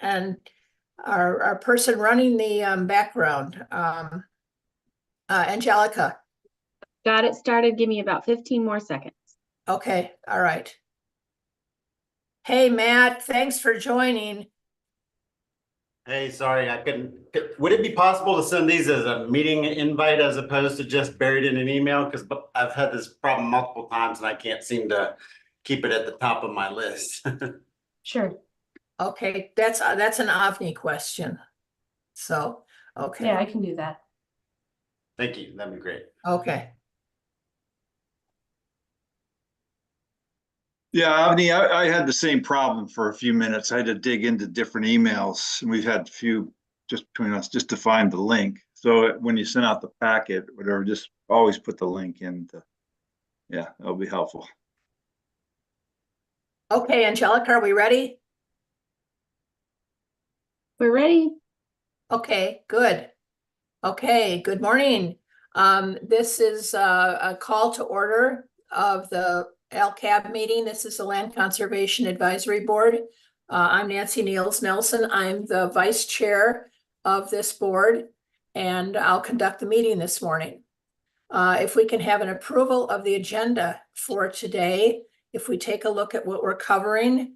and our person running the background, Angelica. Got it started. Give me about 15 more seconds. Okay, all right. Hey, Matt, thanks for joining. Hey, sorry, I couldn't. Would it be possible to send these as a meeting invite as opposed to just buried in an email? Because I've had this problem multiple times and I can't seem to keep it at the top of my list. Sure. Okay, that's an Avni question. So, okay. Yeah, I can do that. Thank you. That'd be great. Okay. Yeah, Avni, I had the same problem for a few minutes. I had to dig into different emails, and we've had a few just between us just to find the link. So when you send out the packet, whatever, just always put the link in. Yeah, that'll be helpful. Okay, Angelica, are we ready? We're ready. Okay, good. Okay, good morning. This is a call to order of the LCAB meeting. This is the Land Conservation Advisory Board. I'm Nancy Niels Nelson. I'm the vice chair of this board, and I'll conduct the meeting this morning. If we can have an approval of the agenda for today, if we take a look at what we're covering,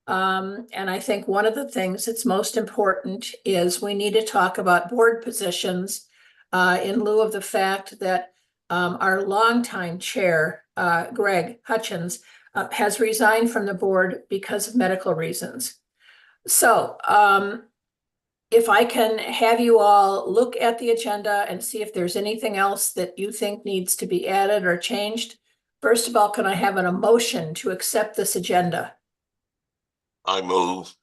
and I think one of the things that's most important is we need to talk about board positions in lieu of the fact that our longtime chair, Greg Hutchins, has resigned from the board because of medical reasons. So if I can have you all look at the agenda and see if there's anything else that you think needs to be added or changed. First of all, can I have a motion to accept this agenda? I move.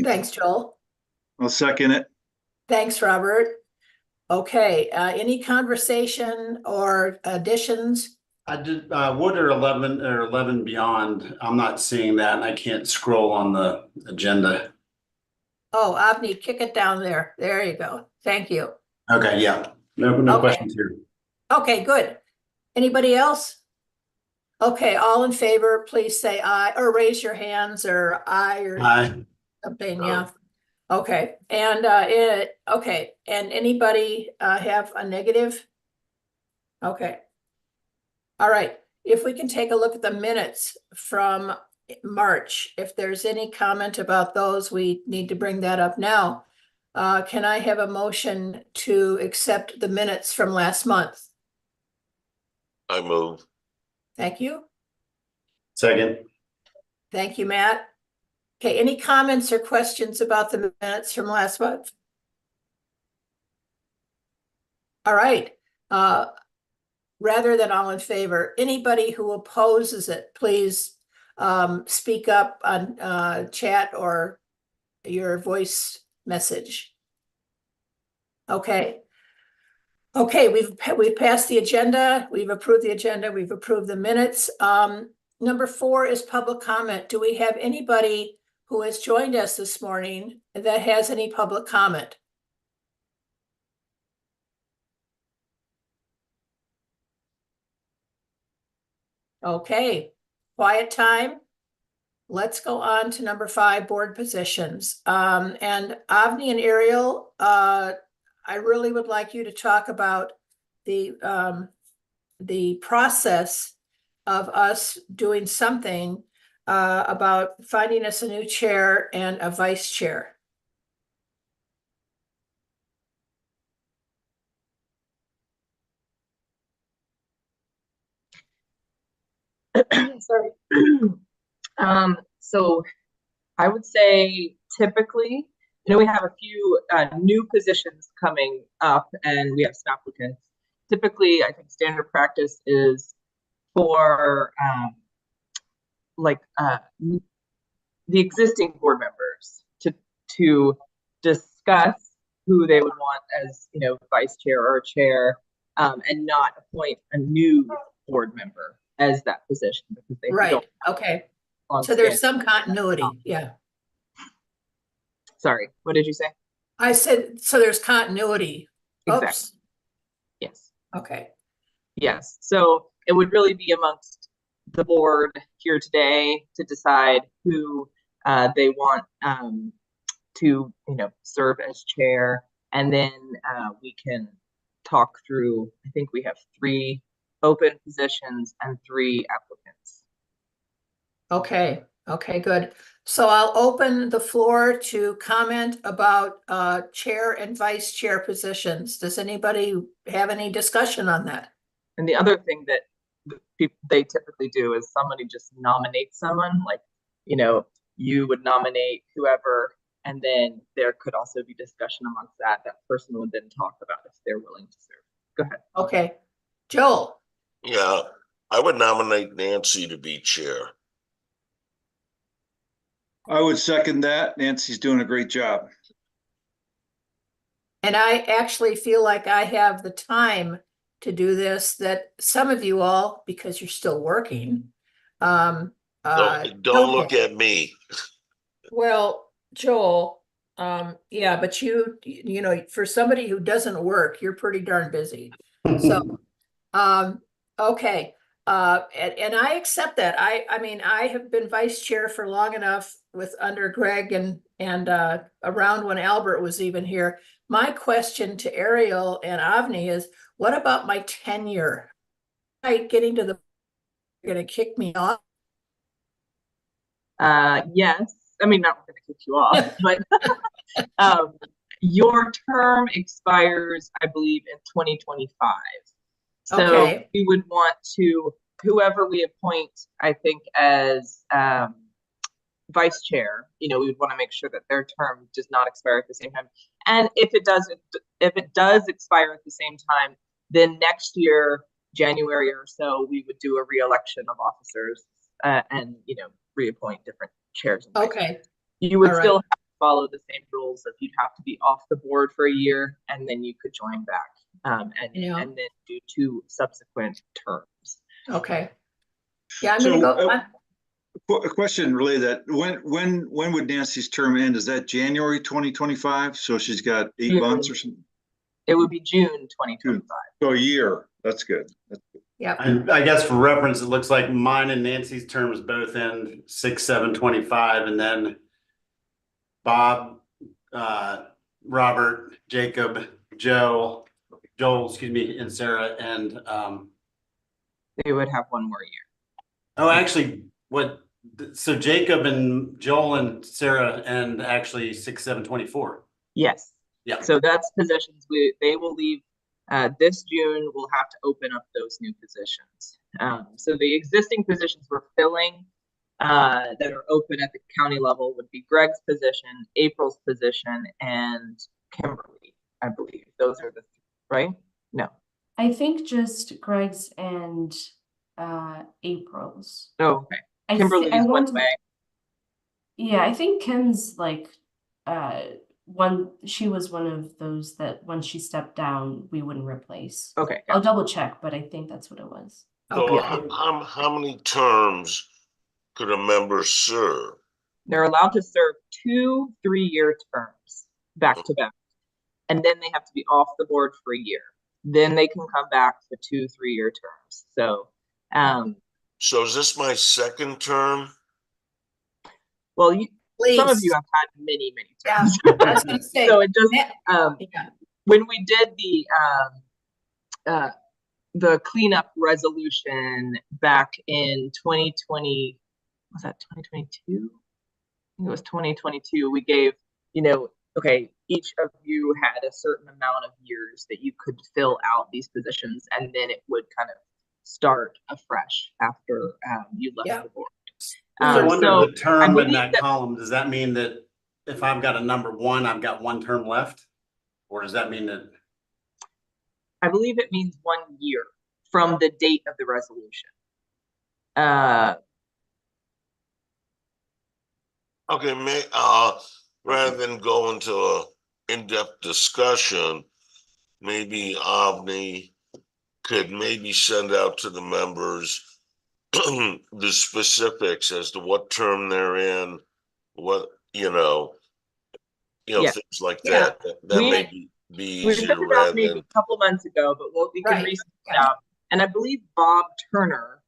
Thanks, Joel. I'll second it. Thanks, Robert. Okay, any conversation or additions? I did Wood or 11 beyond. I'm not seeing that and I can't scroll on the agenda. Oh, Avni, kick it down there. There you go. Thank you. Okay, yeah. No Okay. questions here. Okay, good. Anybody else? Okay, all in favor, please say aye or raise your hands or aye or Aye. something. Yeah. Okay, and okay, and anybody have a negative? Okay. All right, if we can take a look at the minutes from March, if there's any comment about those, we need to bring that up now. Can I have a motion to accept the minutes from last month? I move. Thank you. Second. Thank you, Matt. Okay, any comments or questions about the minutes from last month? All right. Rather than all in favor, anybody who opposes it, please speak up on chat or your voice message. Okay. Okay, we've passed the agenda. We've approved the agenda. We've approved the minutes. Number 4 is public comment. Do we have anybody who has joined us this morning that has any public comment? Okay, quiet time. Let's go on to number 5, board positions. And Avni and Ariel, I really would like you to talk about the process of us doing something about finding us a new chair and a vice chair. Sorry. So I would say typically, we have a few new positions coming up and we have some applicants. Typically, I think standard practice is for the existing board members to discuss who they would want as, vice chair or chair, and not appoint a new board member as that position because they don't. Okay. So there's some continuity. Yeah. Sorry, what did you say? I said, so there's continuity. Exactly. Oops. Yes. Okay. Yes. So it would really be amongst the board here today to decide who they want to, serve as chair. And then we can talk through, I think we have 3 open positions and 3 applicants. Okay, good. So I'll open the floor to comment about chair and vice chair positions. Does anybody have any discussion on that? And the other thing that they typically do is somebody just nominates someone, like, you would nominate whoever, and then there could also be discussion amongst that. That person would then talk about if they're willing to serve. Go ahead. Okay, Joel, Yeah, I would nominate Nancy to be chair. I would second that. Nancy's doing a great job. and I actually feel like I have the time to do this, that some of you all, because you're still working, Don't look have. at me. Well, Joel, yeah, but you know, for somebody who doesn't work, you're pretty darn busy. So, okay, and I accept that. I mean, I have been vice chair for long enough with under Greg and around when Albert was even here. My question to Ariel and Avni is, what about my tenure? Getting to the, you're gonna kick me off? Yes. I mean, not going to kick you off, but your term expires, I believe, in 2025. So Okay. we would want to, whoever we appoint, I think, as vice chair, we would want to make sure that their term does not expire at the same time. And if it does expire at the same time, then next year, January or so, we would do a re-election of officers and reappoint different chairs. And Okay. You would All still right. have to follow the same rules of you'd have to be off the board for a year, and then you could join back and then do 2 subsequent terms. Okay. Yeah, I'm So, gonna go. A question related to that. When would Nancy's term end? Is that January 2025? So she's got 8 months or something? It would be June 2025. So a year. That's good. Yeah. I guess for reference, it looks like mine and Nancy's terms both end 6/7/25, and then Bob, Robert, Jacob, Joel, excuse me, and Sarah, and They would have 1 more year. oh, actually, so Jacob and Joel and Sarah and actually 6/7/24. Yes. Yeah. So that's positions they will leave this June. We'll have to open up those new positions. So the existing positions we're filling that are open at the county level would be Greg's position, April's position, and Kimberly, I believe. Those are the 3, right? No. I think just Greg's and April's. Oh, okay. Kimberly's one way. Yeah, I think Kim's like she was one of those that when she stepped down, we wouldn't replace. Okay. I'll double check, but I think that's what it was. So Okay. how many terms could a member serve? They're allowed to serve 2 3-year terms back to back. And then they have to be off the board for a year. Then they can come back for 2 3-year terms. So, So is this my second term? well, some of Please. you have had many Yeah, terms. I was gonna say. So it just Yeah. when we did the cleanup resolution back in 2020, was that 2022? I think it was 2022. We gave, okay, each of you had a certain amount of years that you could fill out these positions, and then it would kind of start afresh after you left the board. So under so the term in believe that that- column, does that mean that if I've got a number 1, I've got 1 term left? Or does that mean that? I believe it means 1 year from the date of the resolution. Okay, rather than go into a in-depth discussion, maybe Avni could maybe send out to the members the specifics as to what term they're in, what, Yeah. things like Yeah. that. That We- may be We sent easier it out rather maybe than. a couple months ago, but we can Right. reset it Yeah. out. And I believe Bob Turner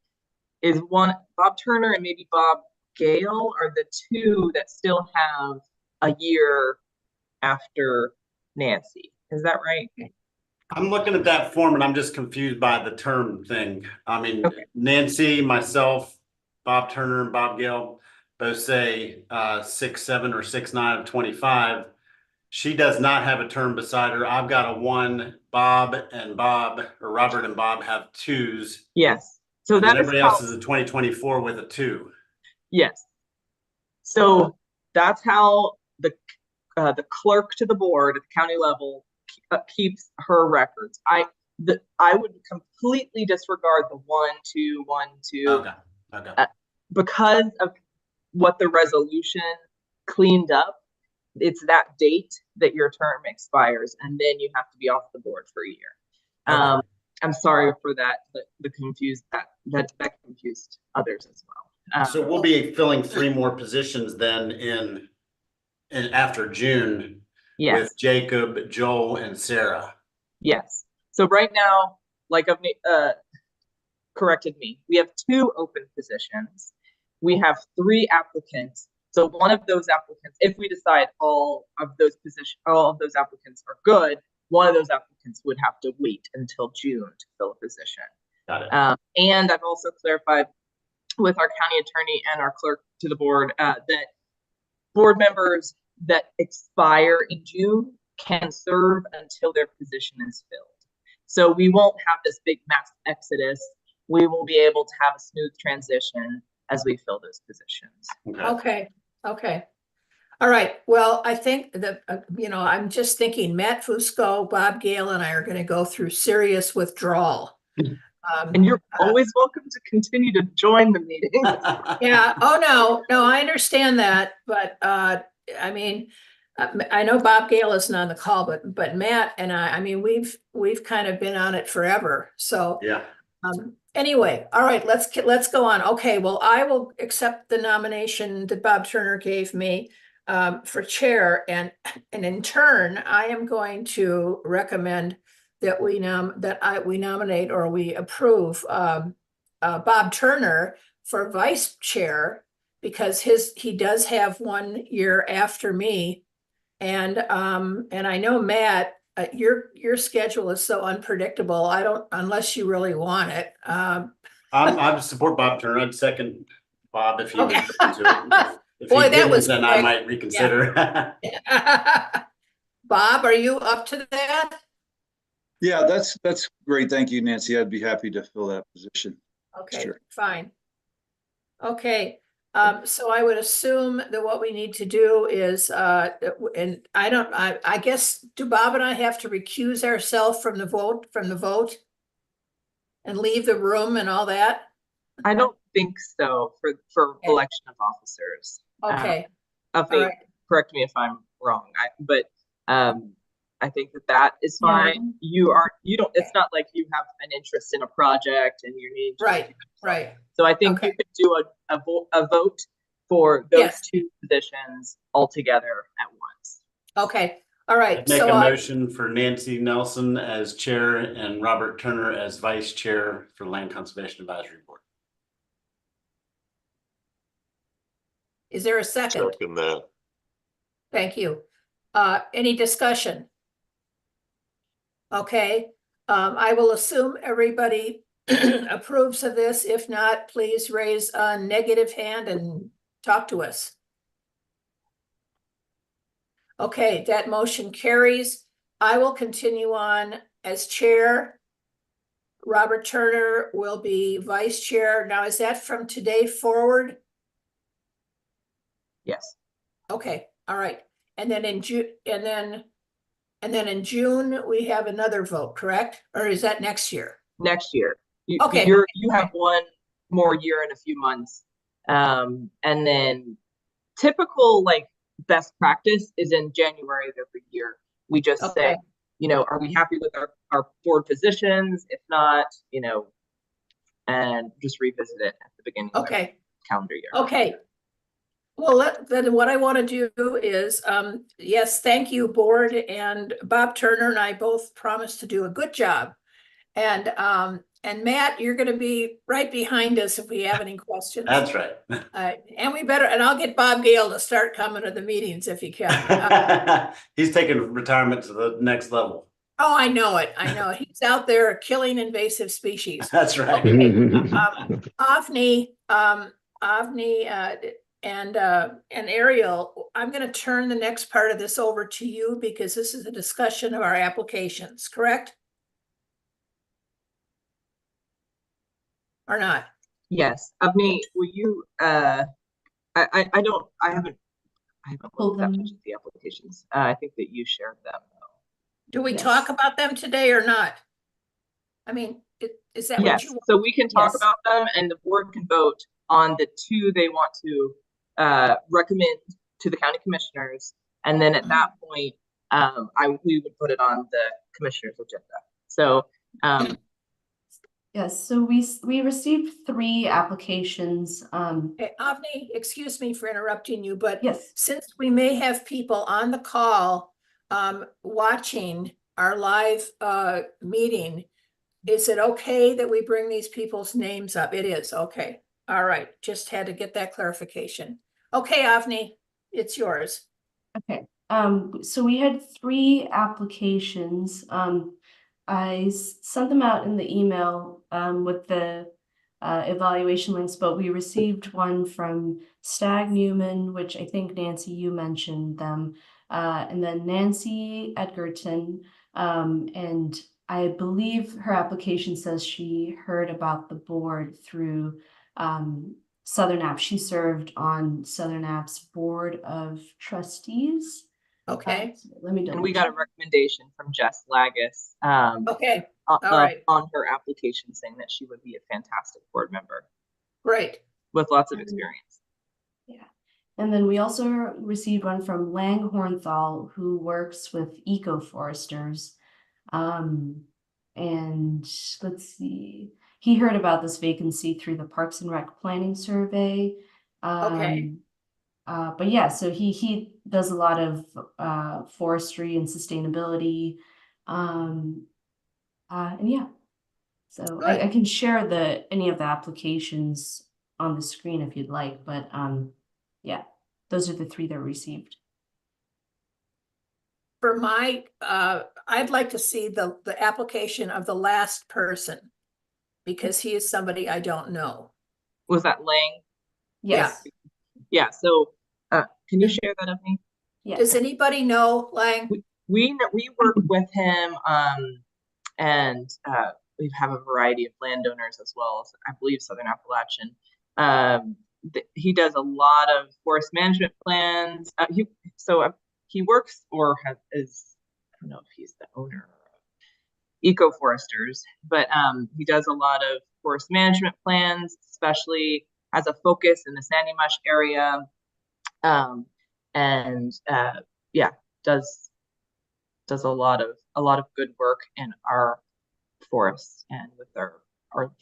and maybe Bob Gale are the 2 that still have a year after Nancy. Is that right? I'm looking at that form and I'm just confused by the term thing. I mean, Okay. Nancy, myself, Bob Turner and Bob Gale both say 6'7" or 6'9" of 25. She does not have a term beside her. I've got a 1. Bob, or Robert and Bob have 2s. Yes. So And then that is everybody how, else is a 2024 with a 2. yes. So that's how the clerk to the board at the county level keeps her records. I would completely disregard the 1, 2, 1, 2. Okay. Okay. Because of what the resolution cleaned up. It's that date that your term expires, and then you have to be off the board for a year. Okay. I'm sorry for that. The confused that confused others as well. So we'll be filling 3 more positions then in after June Yes. with Jacob, Joel, and Sarah. Yes. So right now, like I've corrected me, we have 2 open positions. We have 3 applicants. So one of those applicants, if we decide all of those applicants are good, one of those applicants would have to wait until June to fill a position. Got it. And I've also clarified with our county attorney and our clerk to the board that board members that expire in June can serve until their position is filled. So we won't have this big mass exodus. We will be able to have a smooth transition as we fill those positions. Okay, okay. All right, well, I think that, I'm just thinking Matt Fusco, Bob Gale, and I are going to go through serious withdrawal. And you're always welcome to continue to join the meeting. Yeah, oh, no, I understand that, but, I mean, I know Bob Gale isn't on the call, but Matt and I mean, we've kind of been on it forever, so. Yeah. Anyway, all right, let's go on. Okay, well, I will accept the nomination that Bob Turner gave me for chair, and in turn, I am going to recommend that we nominate or we approve Bob Turner for vice chair, because he does have 1 year after me, and I know Matt. Your schedule is so unpredictable. I don't, unless you really want it. I support Bob Turner. I'd second Bob if he was Okay. open to it. If Boy, he that didn't, was then I quick. might reconsider. Bob, are you up to that? Yeah, that's great. Thank you, Nancy. I'd be happy to fill that position. Okay, Sure. fine. Okay, so I would assume that what we need to do is, and I guess, do Bob and I have to recuse ourselves from the vote? And leave the room and all that? I don't think so for Okay. election of officers. Okay, All all right. correct me if I'm wrong. But I think that is fine. You don't. It's not like you have an interest in a project and you need to. Right. So I think Okay. you could do a vote for those Yes. 2 positions all together at once. Okay, all right. I'd make So a motion for Nancy Nelson as chair and Robert Turner as vice chair for Land Conservation Advisory Board. is there a second? Second that. Thank you. Any discussion? Okay, I will assume everybody approves of this. If not, please raise a negative hand and talk to us. Okay, that motion carries. I will continue on as chair. Robert Turner will be vice chair. Now, is that from today forward? Yes. Okay, all right. And then in June, and then in June, we have another vote, correct? Or is that next year? Next year. Okay. You have 1 more year in a few months. And then typical best practice is in January of every year. We just say, are we happy with our board positions? If not, and just revisit it at the beginning of the calendar year. Okay. Well, then what I want to do is, yes, thank you, board, and Bob Turner and I both promised to do a good job. And And Matt, you're gonna be right behind us if we have any questions. That's right. And I'll get Bob Gale to start coming to the meetings if he can. He's taking retirement to the next level. Oh, I know it. I know. He's out there killing invasive species. That's right. Okay. Avni, and Ariel, I'm gonna turn the next part of this over to you because this is a discussion of our applications, correct? Or not? Yes, Avni, will you, I haven't Pull looked that them. much at the applications. I think that you shared them. Do we Yes. talk about them today or not? I mean, is that what Yes, you want? so we can talk Yes. about them and the board can vote on the two they want to recommend to the county commissioners. And then at that point, we would put it on the commissioner's agenda. So, Yes, so we received 3 applications. Avni, excuse me for interrupting you, but Yes, since we may have people on the call watching our live meeting, is it okay that we bring these people's names up? It is, okay. All right, just had to get that clarification. Okay, Avni, it's yours. okay. So we had 3 applications. I sent them out in the email with the evaluation links, but we received one from Stag Newman, which I think Nancy, you mentioned them, and then Nancy Edgerton, and I believe her application says she heard about the board through Southern Apps. She served on Southern Apps Board of Trustees. Okay, Let me and we got a double check. recommendation from Jess Lagus okay, all right, on her application saying that she would be a fantastic board member great. with lots of experience. Yeah. And then we also received one from Lang Hornthal, who works with eco-foresters. And let's see, he heard about this vacancy through the Parks and Rec Planning Survey. Okay. But yeah, so he does a lot of forestry and sustainability. And yeah, so Good. I can share any of the applications on the screen if you'd like, but yeah, those are the 3 that were received. For my, I'd like to see the application of the last person because he is somebody I don't know. Was that Lang? Yes. Yeah, so can you share that with me? Yeah. Does anybody know Lang? We work with him and we have a variety of landowners as well as I believe Southern Appalachian. He does a lot of forest management plans. He works or is, I don't know if he's the owner of eco-foresters, but he does a lot of forest management plans, especially has a focus in the Sandy Mush area. Yeah, does a lot of good work in our forests and with our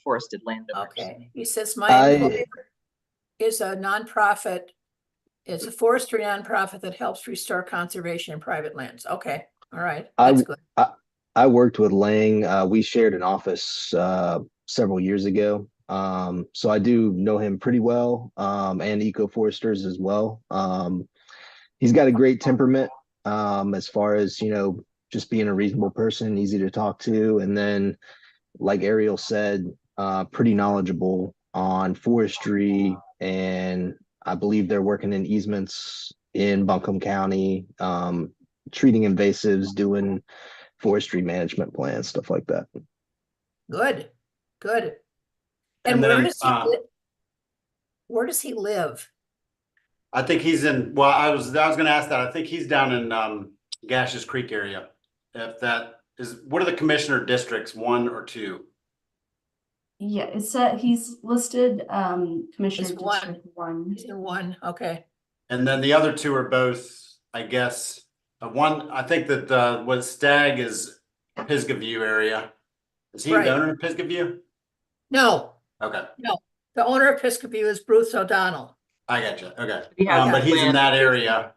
forested landowners. Okay, he says my employer is a nonprofit. It's a forestry nonprofit that helps restore conservation in private lands. Okay, all right, that's good. I worked with Lang. We shared an office several years ago. So I do know him pretty well, and eco-foresters as well. He's got a great temperament, as far as, just being a reasonable person, easy to talk to. And then, like Ariel said, pretty knowledgeable on forestry. And I believe they're working in easements in Buncombe County, treating invasives, doing forestry management plans, stuff like that. Good, good. And And where then, does he live? Where does he live? I think he's in, well, I was gonna ask that. I think he's down in Gashes Creek area. If that is, what are the commissioner districts, 1 or 2? Yeah, it's he's listed Commissioner It's 1. District 1. He's in 1, okay. And then the other 2 are both, I guess, one, I think that what Stag is Pisgah View area. Is he Right. the owner of Pisgah View? No, Okay, the owner of Piscoview is Bruce O'Donnell. I got you. Okay. He has But he's in land. that area.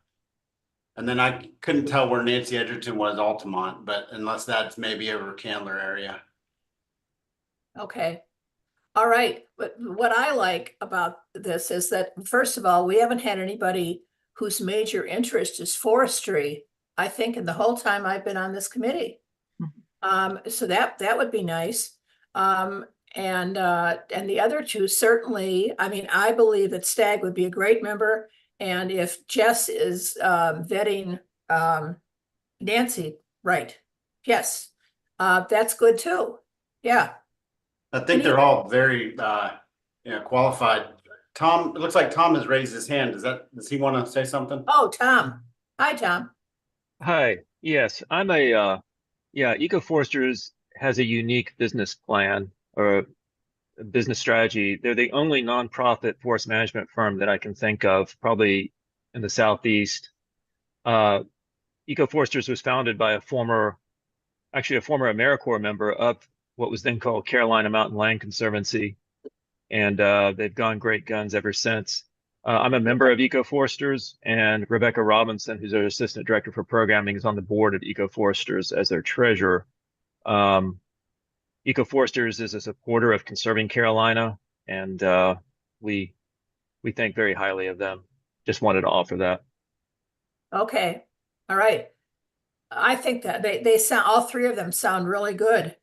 And then I couldn't tell where Nancy Edgerton was, Altamont, but unless that's maybe over Candler area. Okay. All right. But what I like about this is that, first of all, we haven't had anybody whose major interest is forestry, I think, in the whole time I've been on this committee. So that would be nice. And the other two certainly, I mean, I believe that Stagg would be a great member. And if Jess is vetting Nancy, right? Yes, that's good too. Yeah. I think they're all very, qualified. Tom, it looks like Tom has raised his hand. Does he want to say something? Oh, Tom. Hi, Tom. Hi, yes, I'm EcoForesters has a unique business plan or a business strategy. They're the only nonprofit forest management firm that I can think of, probably in the Southeast. EcoForesters was founded by a former AmeriCorps member of what was then called Carolina Mountain Land Conservancy, and they've gone great guns ever since. I'm a member of EcoForesters, and Rebecca Robinson, who's our assistant director for programming, is on the board of EcoForesters as their treasurer. EcoForesters is a supporter of conserving Carolina, and we think very highly of them. Just wanted to offer that. Okay. All right. I think that they sound, all three of them sound really good.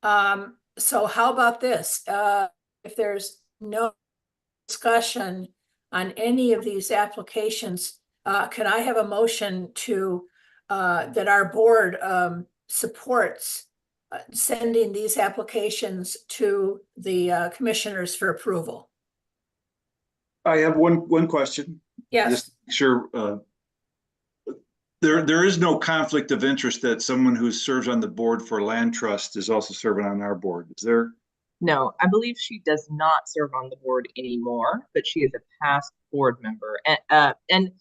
So how about this? If there's no discussion on any of these applications, can I have a motion to that our board supports sending these applications to the commissioners for approval? I have one question. Yes. Just sure. There is no conflict of interest that someone who serves on the board for Land Trust is also serving on our board, is there? No, I believe she does not serve on the board anymore, but she is a past board member. And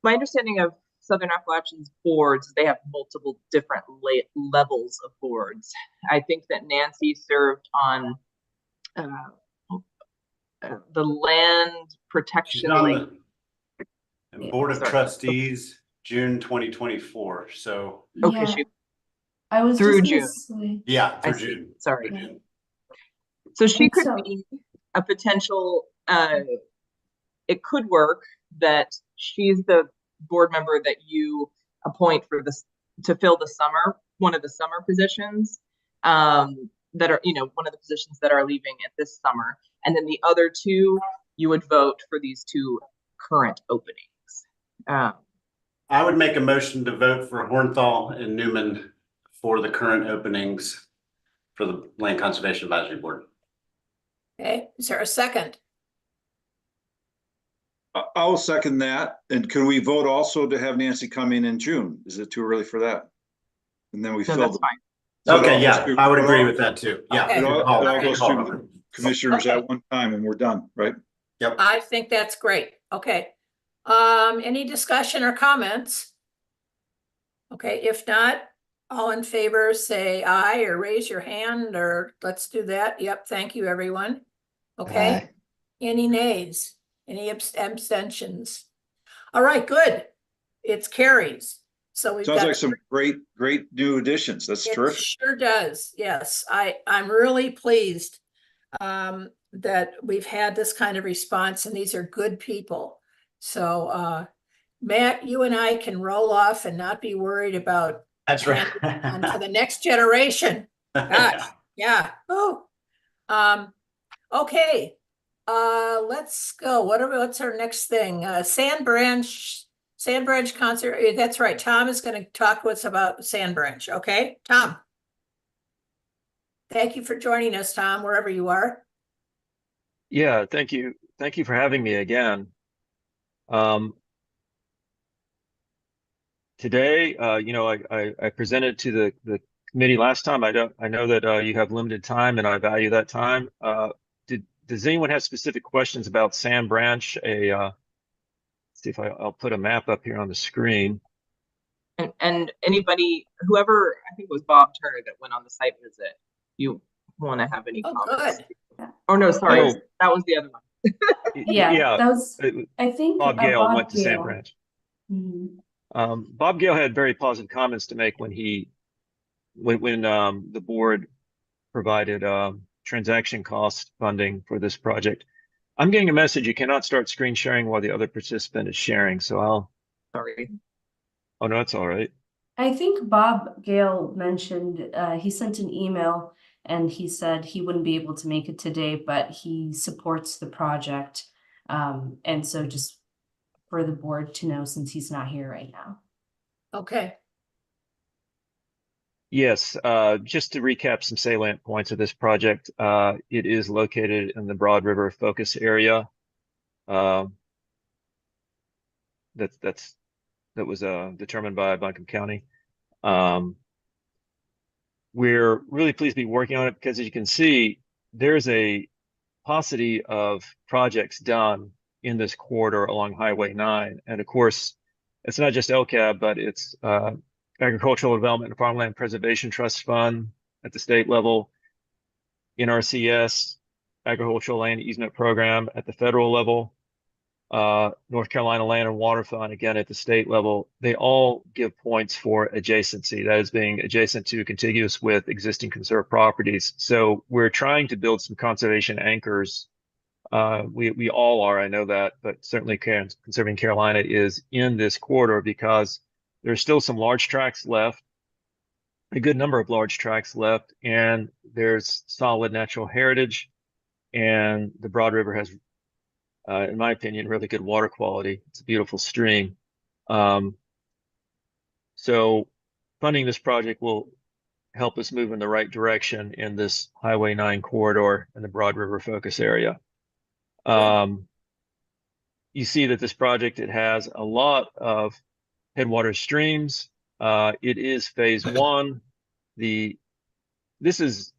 my understanding of Southern Appalachian's boards, they have multiple different levels of boards. I think that Nancy served on the land protection. She's on the Board of Sorry. Trustees, June 2024. So, Okay, Yeah, she I was through just gonna June. say, yeah, I through see. June. Sorry. Through June. So she And could so- be a potential, it could work that she's the board member that you appoint for this to fill the summer, one of the summer positions, that are, one of the positions that are leaving at this summer. And then the other two, you would vote for these two current openings. I would make a motion to vote for Hornthal and Newman for the current openings for the Land Conservation Advisory Board. Okay, is there a second? I'll second that. And can we vote also to have Nancy come in June? Is it too early for that? And then we No, fill that's them. fine. So it Okay, all yeah, goes through- I would agree with that too. Yeah. Okay. It all goes Call through them. commissioners Okay. at one time and we're done, right? Yep. I think that's great. Okay. Any discussion or comments? Okay, if not, all in favor, say aye or raise your hand, or let's do that. Yep, thank you, everyone. Okay, Aye. any nays? Any abstentions? All right, good. It's carries. So we've Sounds got. like some great new additions. That's It terrific. sure does. Yes, I'm really pleased that we've had this kind of response, and these are good people. So Matt, you and I can roll off and not be worried about That's right. on to the next generation. Gosh, yeah. Oh, okay. Let's go. What's our next thing? Sand Branch concert. That's right. Tom is going to talk to us about Sand Branch. Okay, Tom. Thank you for joining us, Tom, wherever you are. Yeah, thank you. Thank you for having me again. Today, I presented to the committee last time. I know that you have limited time, and I value that time. Does anyone have specific questions about Sand Branch? See if I'll put a map up here on the screen. And anybody, whoever, I think it was Bob Turner that went on the site visit, you want to have any Oh, comments? good. Oh, no, sorry, Oh. that was the other one. yeah, that was, it- I think, Bob Gale Bob went to Sand Gale. Branch. Mhm. Bob Gale had very positive comments to make when the board provided transaction cost funding for this project. I'm getting a message you cannot start screen sharing while the other participant is sharing, so I'll, Sorry. oh no, it's all right. I think Bob Gale mentioned, he sent an email and he said he wouldn't be able to make it today, but he supports the project. And so just for the board to know, since he's not here right now. Okay, Yes, just to recap some salient points of this project, it is located in the Broad River focus area. That was determined by Buncombe County. We're really pleased to be working on it because, as you can see, there's a paucity of projects done in this corridor along Highway 9. And of course, it's not just LCAB, but it's Agricultural Development and Farmland Preservation Trust Fund at the state level, NRCS, Agricultural Land Easement Program at the federal level, North Carolina Land and Water Fund, again, at the state level. They all give points for adjacency, that is being adjacent to, contiguous with existing conserved properties. So we're trying to build some conservation anchors. We all are, I know that, but certainly Conserving Carolina is in this corridor because there's still some large tracts left, a good number of large tracts left, and there's solid natural heritage, and the Broad River has, in my opinion, really good water quality. It's a beautiful stream. So funding this project will help us move in the right direction in this Highway 9 corridor in the Broad River focus area. You see that this project, it has a lot of headwater streams. It is phase 1. This is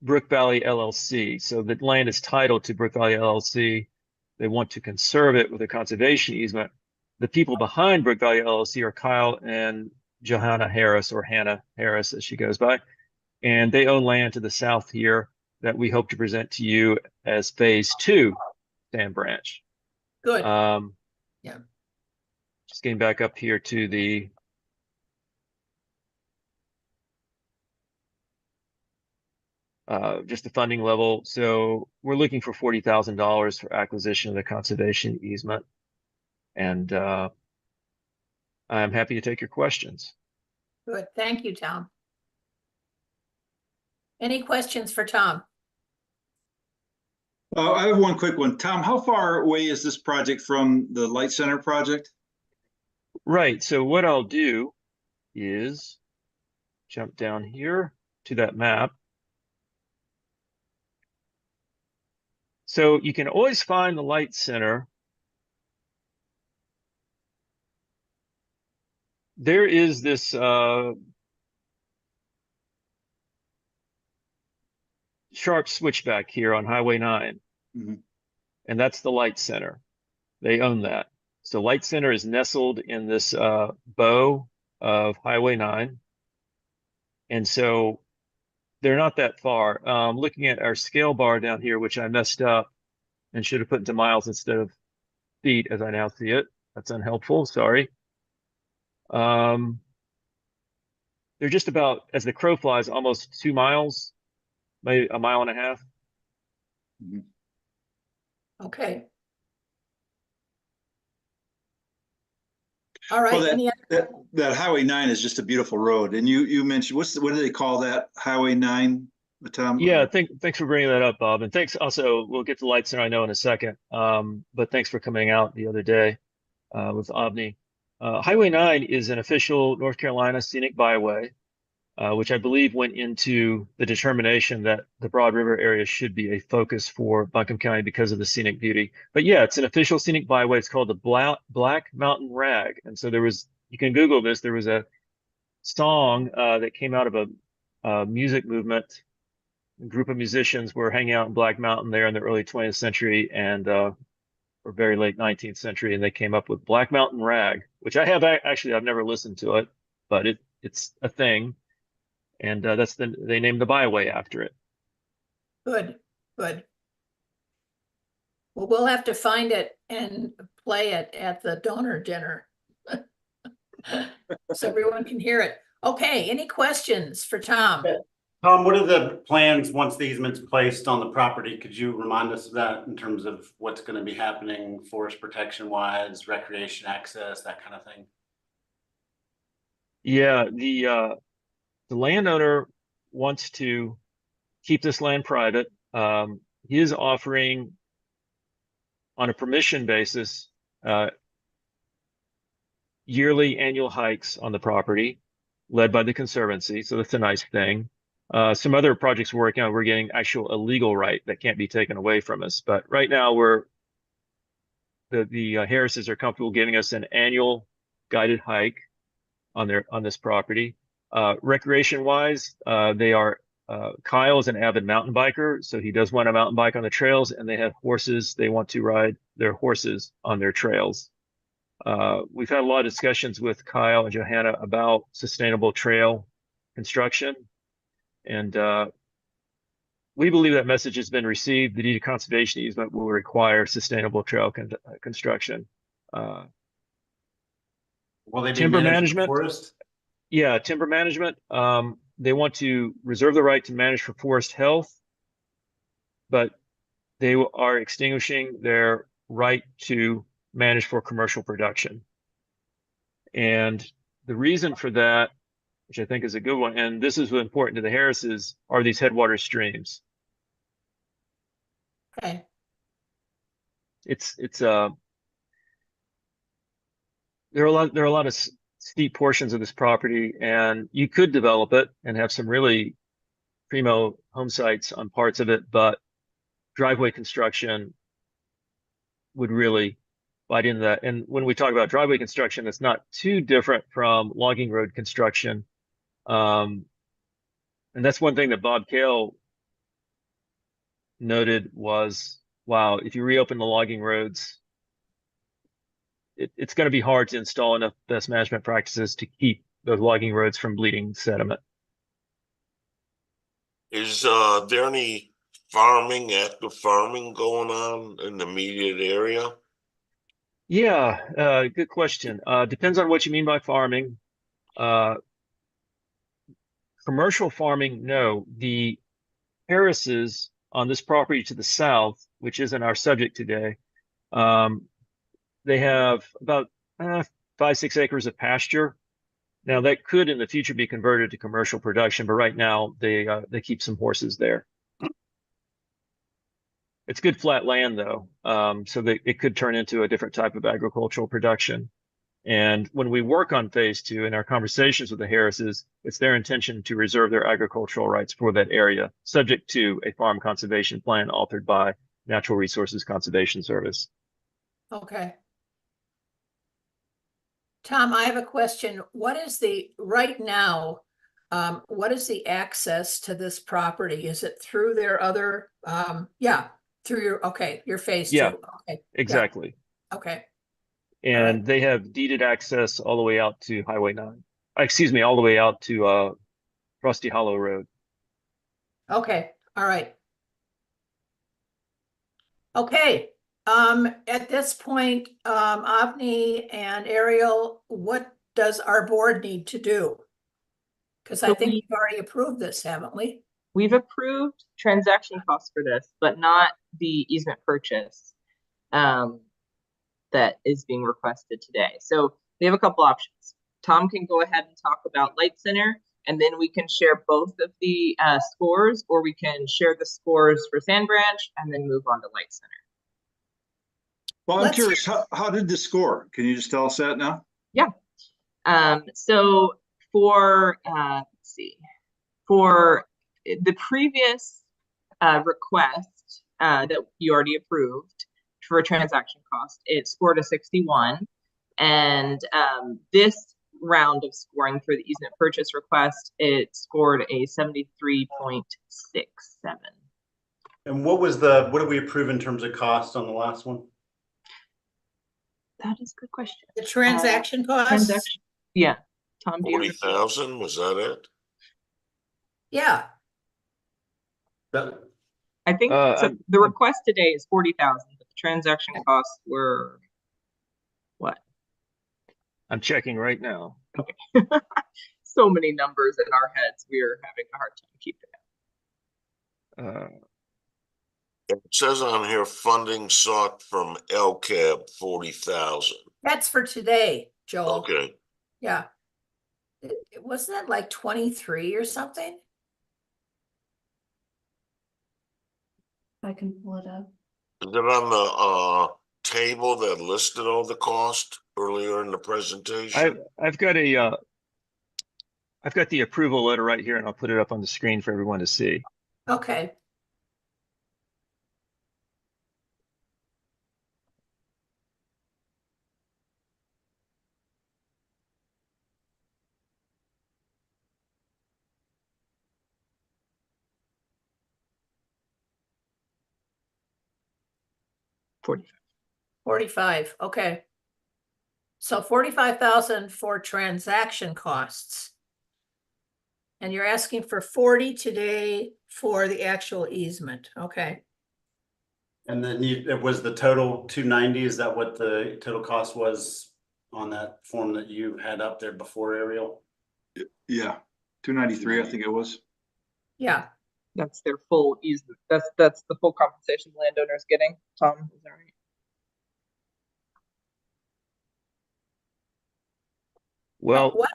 Brook Valley LLC. So the land is titled to Brook Valley LLC. They want to conserve it with a conservation easement. The people behind Brook Valley LLC are Kyle and Johanna Harris, or Hannah Harris as she goes by. And they own land to the south here that we hope to present to you as phase 2 Sand Branch. good. Yeah. Just getting back up here to the just the funding level. So we're looking for $40,000 for acquisition of the conservation easement. And I'm happy to take your questions. Good. Thank you, Tom. Any questions for Tom? I have one quick one. Tom, how far away is this project from the Light Center project? Right. So what I'll do is jump down here to that map. So you can always find the Light Center. There is this sharp switchback here on Highway 9. Mhm. And that's the Light Center. They own that. So Light Center is nestled in this bow of Highway 9. And so they're not that far. Looking at our scale bar down here, which I messed up and should have put into miles instead of feet as I now see it. That's unhelpful, sorry. They're just about, as the crow flies, almost 2 miles, maybe 1.5 miles. Okay. All right. Well, that Highway 9 is just a beautiful road. And you mentioned, what do they call that? Highway 9, Tom? Yeah, thanks for bringing that up, Bob. And thanks also, we'll get to Light Center, I know, in a second. But thanks for coming out the other day with Omni. Highway 9 is an official North Carolina scenic byway, which I believe went into the determination that the Broad River area should be a focus for Buncombe County because of the scenic beauty. But yeah, it's an official scenic byway. It's called the Black Mountain Rag. And so you can Google this, there was a song that came out of a music movement. A group of musicians were hanging out in Black Mountain there in the early 20th century and or very late 19th century, and they came up with Black Mountain Rag, which I have actually, I've never listened to it, but it's a thing. And they named the byway after it. Good. Well, we'll have to find it and play it at the donor dinner. So everyone can hear it. Okay, any questions for Tom? Tom, what are the plans once the easement's placed on the property? Could you remind us of that in terms of what's going to be happening, forest protection wise, recreation access, that kind of thing? Yeah, the landowner wants to keep this land private. He is offering on a permission basis, yearly annual hikes on the property led by the Conservancy. So that's a nice thing. Some other projects we're working on, we're getting actual a legal right that can't be taken away from us. But right now the Harrises are comfortable giving us an annual guided hike on this property. Recreation wise, Kyle is an avid mountain biker, so he does want a mountain bike on the trails, and they have horses. They want to ride their horses on their trails. We've had a lot of discussions with Kyle and Johanna about sustainable trail construction, and we believe that message has been received. The deed of conservation easement will require sustainable trail construction. Will they be Timber managed management? forest? Yeah, timber management. They want to reserve the right to manage for forest health, but they are extinguishing their right to manage for commercial production. And the reason for that, which I think is a good one, and this is important to the Harrises, are these headwater streams. Okay. There are a lot of steep portions of this property, and you could develop it and have some really primo home sites on parts of it, but driveway construction would really bite into that. And when we talk about driveway construction, it's not too different from logging road construction. And that's one thing that Bob Kale noted was, wow, if you reopen the logging roads, it's going to be hard to install enough best management practices to keep those logging roads from bleeding sediment. Is there any active farming going on in the immediate area? Yeah, good question. Depends on what you mean by farming. Commercial farming, no. The Harrises on this property to the south, which isn't our subject today, they have about 5-6 acres of pasture. Now that could in the future be converted to commercial production, but right now they keep some horses there. It's good flat land though, so that it could turn into a different type of agricultural production. And when we work on phase 2 in our conversations with the Harrises, it's their intention to reserve their agricultural rights for that area, subject to a farm conservation plan authored by Natural Resources Conservation Service. Okay. Tom, I have a question. What is right now, what is the access to this property? Is it through their other, through your phase 2? Yeah, Okay. exactly. Yeah. Okay. And they have deeded access all the way out to Highway 9. Excuse me, all the way out to Rusty Hollow Road. Okay. All right. Okay. At this point, Avni and Ariel, what does our board need to do? Because I So think we've already approved this, haven't we? We've approved transaction costs for this, but not the easement purchase that is being requested today. So we have a couple options. Tom can go ahead and talk about Light Center, and then we can share both of the scores, or we can share the scores for Sand Branch and then move on to Light Center. Well, I'm curious, how did the score? Can you just tell us that now? Yeah. So for, let's see, for the previous request that you already approved for a transaction cost, it scored a 61. And this round of scoring for the easement purchase request, it scored a 73.67. And what did we approve in terms of cost on the last one? That is a good question. The transaction costs? Transaction, yeah. Tom, do you 40,000, was that it? Yeah. I think so. The request today is 40,000, but the transaction costs were what? I'm checking right now. Okay. So many numbers in our heads, we are having a hard time keeping it. It says on here funding sought from LCAB 40,000. That's for today, Joel. Okay, Yeah. Wasn't it like 23 or something? I can pull it up. is it on the table that listed all the cost earlier in the presentation? I've got the approval letter right here, and I'll put it up on the screen for everyone to see. Okay. $45. 45, okay. So 45,000 for transaction costs. And you're asking for 40 today for the actual easement, okay? And then it was the total 290, is that what the total cost was on that form that you had up there before, Ariel? Yeah, 293, I think it was. Yeah, That's their full easement. That's the full compensation the landowner's getting. Tom, is that right? Well, what,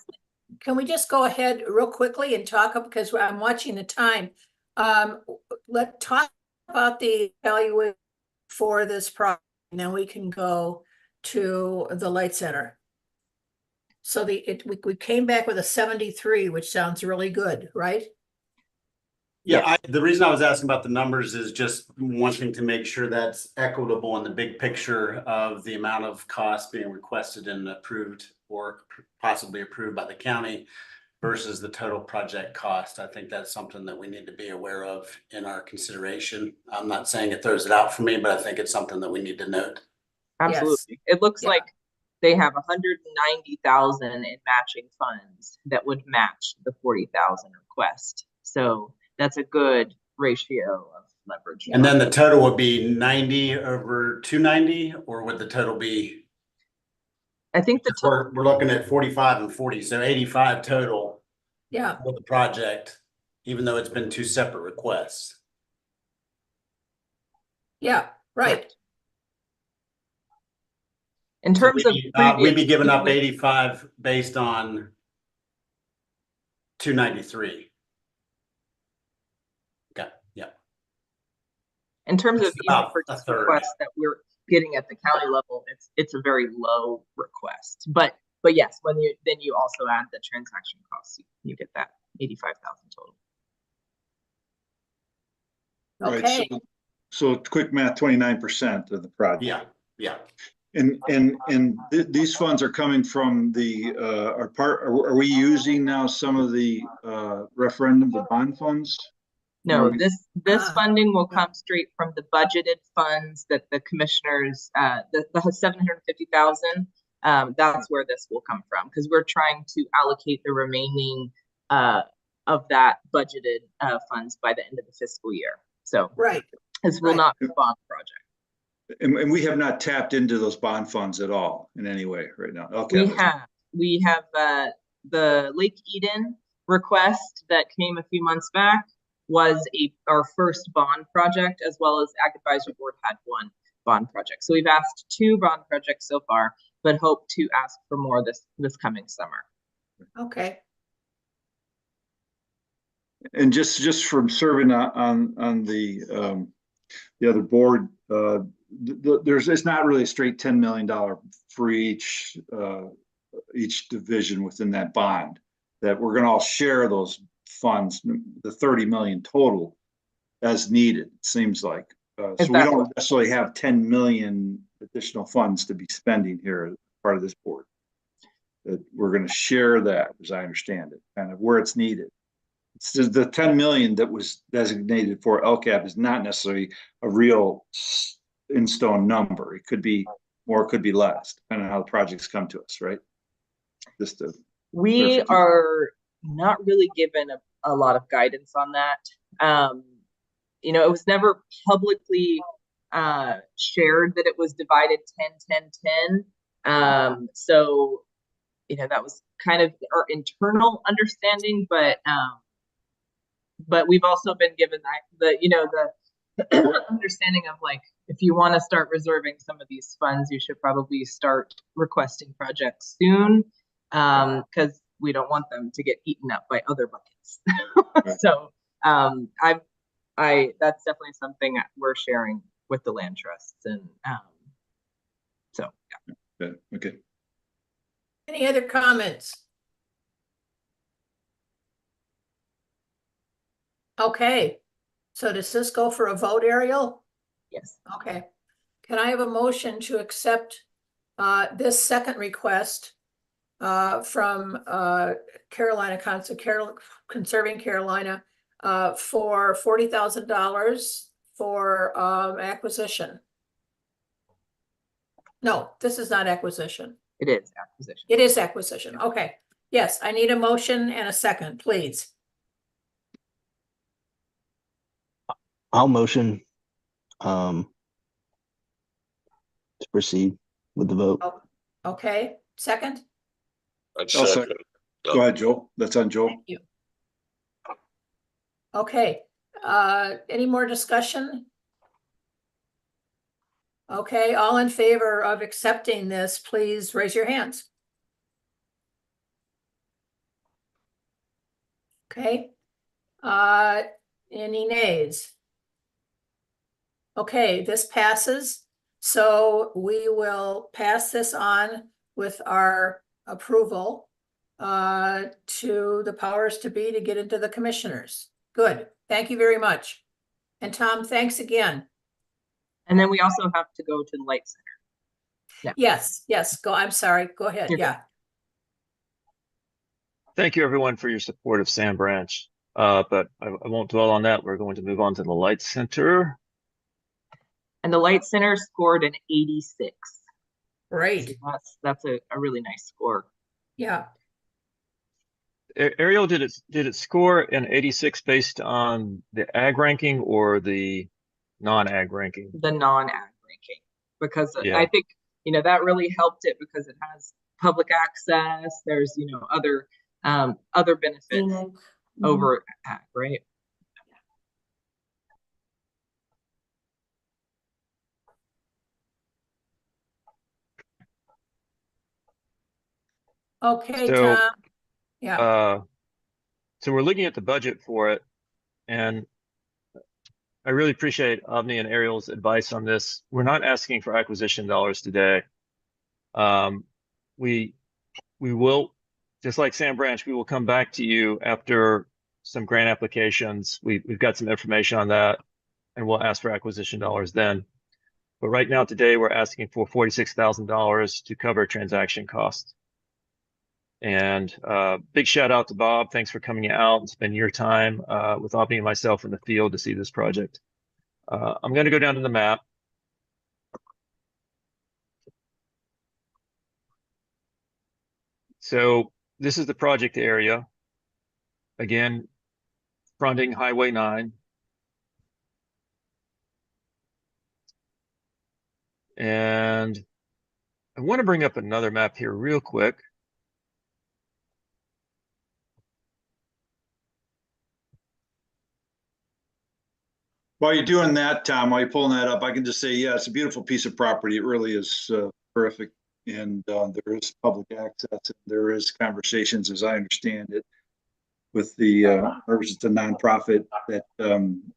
can we just go ahead real quickly and talk, because I'm watching the time. Let's talk about the evaluation for this project, and then we can go to the light center. So we came back with a 73, which sounds really good, right? Yeah, the reason I was asking about the numbers is just wanting to make sure that's equitable in the big picture of the amount of cost being requested and approved or possibly approved by the county versus the total project cost. I think that's something that we need to be aware of in our consideration. I'm not saying it throws it out for me, but I think it's something that we need to note. Absolutely. It looks Yeah. like they have 190,000 in matching funds that would match the 40,000 request. So that's a good ratio of leverage. And then the total would be 90 over 290, or would the total be? I think the total, We're looking at 45 and 40, so 85 total Yeah, for the project, even though it's been two separate requests. yeah, right. in So terms of we'd be giving up previous- 85 based on 293. Okay, yeah. in terms of It's about easement a purchase third. requests that we're getting at the county level, it's a very low request. But yes, when you also add the transaction costs, you get that 85,000 total. Right, Okay, so quick math, 29% of the project. Yeah. And these funds are coming from the, are we using now some of the referendum, the bond funds? No, Or- this funding will come straight from the budgeted funds that the commissioners, the 750,000. That's where this will come from, because we're trying to allocate the remaining of that budgeted funds by the end of the fiscal year. So right. this will Right. not be a bond project. And we have not tapped into those bond funds at all in any way right now. Okay. We have the Lake Eden request that came a few months back was our first bond project, as well as Ag Advisory Board had one bond project. So we've asked 2 bond projects so far, but hope to ask for more this coming summer. Okay, And just from serving on the other board, it's not really a straight $10 million for each division within that bond, that we're going to all share those funds, the 30 million total as needed, it seems like. So we don't necessarily have 10 million additional funds to be spending here as part of this board. That we're going to share that, as I understand it, kind of where it's needed. It's the 10 million that was designated for LCAB is not necessarily a real in stone number. It could be more, it could be less, depending on how the projects come to us, right? We are not really given a lot of guidance on that. It was never publicly shared that it was divided 10-10-10. So, that was kind of our internal understanding, but but we've also been given the understanding of like, if you want to start reserving some of these funds, you should probably start requesting projects soon, because we don't want them to get eaten up by other buckets. So that's definitely something that we're sharing with the land trusts, and so yeah. Okay. Any other comments? Okay, so does this go for a vote, Ariel? Yes. Okay. Can I have a motion to accept this second request from Carolina Conserving Carolina for $40,000 for acquisition? No, this is not acquisition. It is acquisition. It is acquisition. Okay. Yes, I need a motion and a second, please. I'll motion to proceed with the vote. Oh, okay, second? I'd I'll second. second. Go ahead, Joel. That's on Joel. Thank you. Okay, any more discussion? Okay, all in favor of accepting this, please raise your hands. Okay, any nays? Okay, this passes. So we will pass this on with our approval to the powers to be to get into the commissioners. Good, thank you very much. And Tom, thanks again. And then we also have to go to the Light Center. Yes, go, I'm sorry, go ahead, You're yeah. Thank you, everyone, for your support of Sam Branch. But I won't dwell on that. We're going to move on to the Light Center. And the Light Center scored an 86. Great, So that's a really nice score. yeah. Ariel, did it score an 86 based on the ag ranking or the non-ag ranking? The non-ag ranking, because Yeah. I think, that really helped it because it has public access. There's, other benefits Scenic. over ag, right? Okay, So, Tom, yeah. So we're looking at the budget for it, and I really appreciate Avni and Ariel's advice on this. We're not asking for acquisition dollars today. We will, just like Sam Branch, we will come back to you after some grant applications. We've got some information on that, and we'll ask for acquisition dollars then. But right now, today, we're asking for $46,000 to cover transaction costs. And big shout out to Bob. Thanks for coming out and spending your time with Avni and myself in the field to see this project. I'm going to go down to the map. So this is the project area. Again, fronting Highway 9. And I want to bring up another map here real quick. While you're doing that, Tom, while you're pulling that up, I can just say, yeah, it's a beautiful piece of property. It really is terrific. And there is public access. And there is conversations, as I understand it, with the or it's a nonprofit that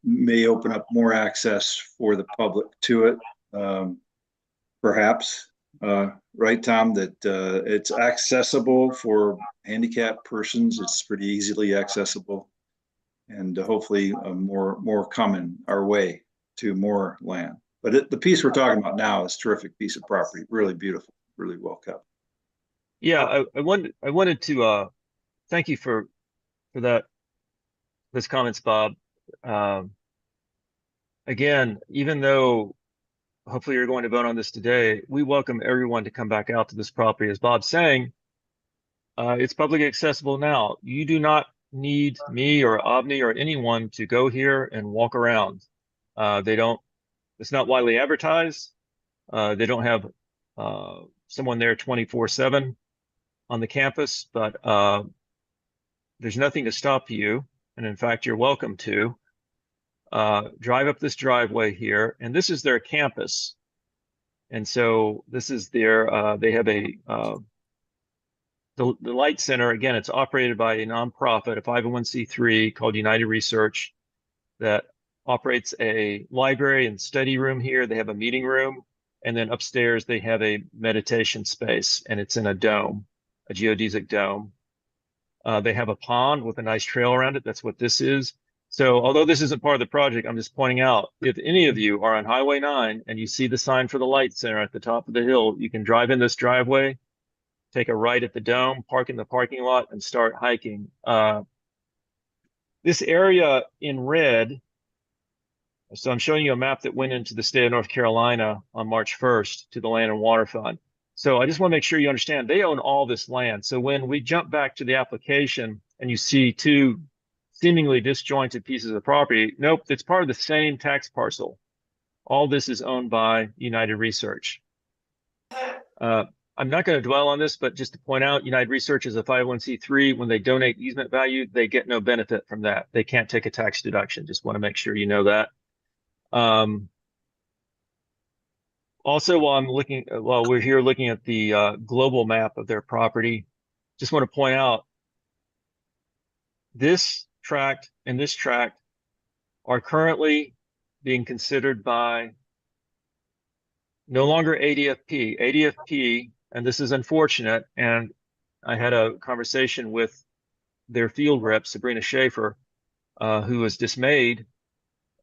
may open up more access for the public to it. Perhaps, right, Tom, that it's accessible for handicapped persons. It's pretty easily accessible. And hopefully more coming our way to more land. But the piece we're talking about now is a terrific piece of property, really beautiful, really well kept. Yeah, I wanted to thank you for those comments, Bob. Again, even though hopefully you're going to vote on this today, we welcome everyone to come back out to this property. As Bob's saying, it's publicly accessible now. You do not need me or Avni or anyone to go here and walk around. It's not widely advertised. They don't have someone there 24/7 on the campus, but there's nothing to stop you and in fact, you're welcome to, drive up this driveway here, and this is their campus. And so this is their, they have a, the Light Center, again, it's operated by a nonprofit, a 501c3 called United Research, that operates a library and study room here. They have a meeting room, and then upstairs they have a meditation space, and it's in a dome, a geodesic dome. They have a pond with a nice trail around it. That's what this is. So although this isn't part of the project, I'm just pointing out, if any of you are on Highway 9 and you see the sign for the Light Center at the top of the hill, you can drive in this driveway, take a right at the dome, park in the parking lot, and start hiking. This area in red, so I'm showing you a map that went into the state of North Carolina on March 1st to the Land and Water Fund. So I just want to make sure you understand they own all this land. So when we jump back to the application and you see two seemingly disjointed pieces of property, nope, it's part of the same tax parcel. All this is owned by United Research. I'm not going to dwell on this, but just to point out, United Research is a 501c3. When they donate easement value, they get no benefit from that. They can't take a tax deduction. Just want to make sure you know that. Also, while we're here looking at the global map of their property, just want to point out this tract and this tract are currently being considered by no longer ADFP. ADFP, and this is unfortunate, and I had a conversation with their field rep, Sabrina Schaefer, who was dismayed